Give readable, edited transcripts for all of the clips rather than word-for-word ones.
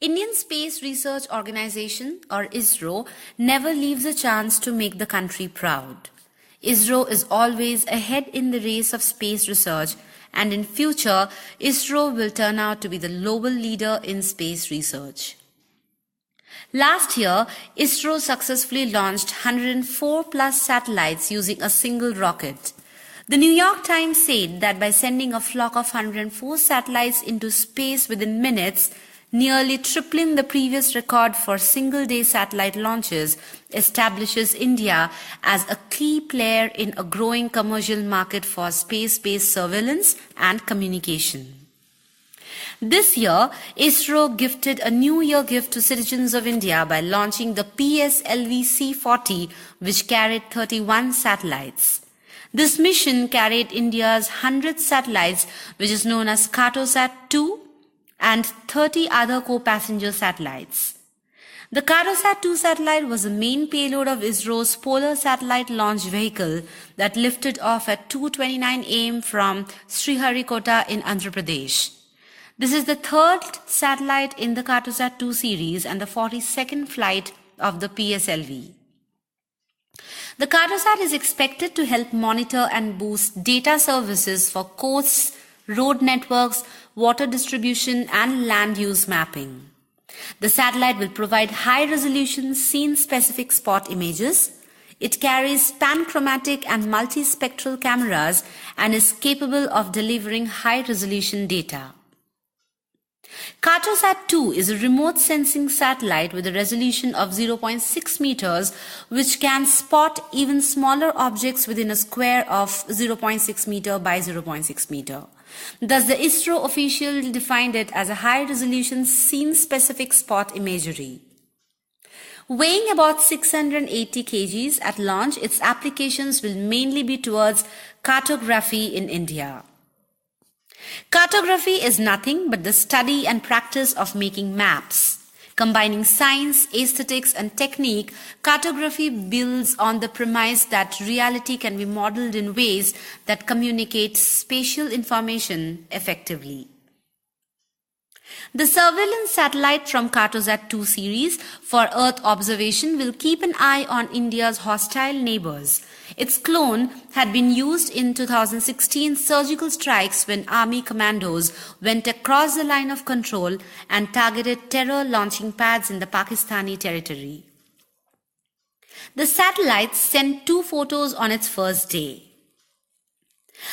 Indian Space Research Organization, or ISRO, never leaves a chance to make the country proud. ISRO is always ahead in the race of space research, and in future, ISRO will turn out to be the global leader in space research. Last year, ISRO successfully launched 104 plus satellites using a single rocket. The New York Times said that by sending a flock of 104 satellites into space within minutes, nearly tripling the previous record for single-day satellite launches, establishes India as a key player in a growing commercial market for space-based surveillance and communication. This year, ISRO gifted a New Year gift to citizens of India by launching the PSLV C40, which carried 31 satellites. This mission carried India's 100th satellites, which is known as Cartosat 2, and 30 other co-passenger satellites. The Cartosat 2 satellite was the main payload of ISRO's Polar Satellite Launch Vehicle that lifted off at 2:29 am from Sriharikota in Andhra Pradesh. This is the third satellite in the Cartosat 2 series and the 42nd flight of the PSLV. The Cartosat is expected to help monitor and boost data services for coasts, road networks, water distribution, and land use mapping. The satellite will provide high-resolution scene-specific spot images. It carries panchromatic and multispectral cameras and is capable of delivering high-resolution data. Cartosat 2 is a remote sensing satellite with a resolution of 0.6 meters, which can spot even smaller objects within a square of 0.6 meter by 0.6 meter. Thus, the ISRO official defined it as a high-resolution scene-specific spot imagery. Weighing about 680 kgs at launch, its applications will mainly be towards cartography in India. Cartography is nothing but the study and practice of making maps. Combining science, aesthetics, and technique, cartography builds on the premise that reality can be modeled in ways that communicate spatial information effectively. The surveillance satellite from Cartosat 2 series for Earth observation will keep an eye on India's hostile neighbors. Its clone had been used in 2016 surgical strikes when army commandos went across the line of control and targeted terror launching pads in the Pakistani territory. The satellite sent 2 photos on its first day.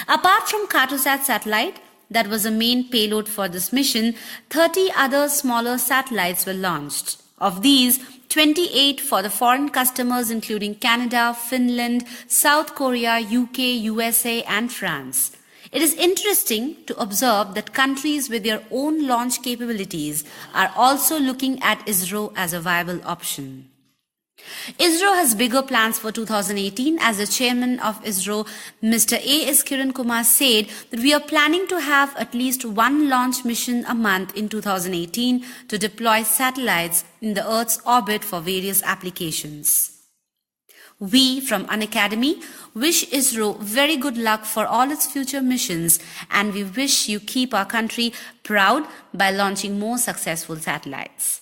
Apart from Cartosat satellite, that was the main payload for this mission, 30 other smaller satellites were launched. Of these, 28 for the foreign customers including Canada, Finland, South Korea, UK, USA and France. It is interesting to observe that countries with their own launch capabilities are also looking at ISRO as a viable option. ISRO has bigger plans for 2018 as the chairman of ISRO, Mr. A.S. Kiran Kumar, said that we are planning to have at least one launch mission a month in 2018 to deploy satellites in the Earth's orbit for various applications. We from Unacademy wish ISRO very good luck for all its future missions, and we wish you keep our country proud by launching more successful satellites.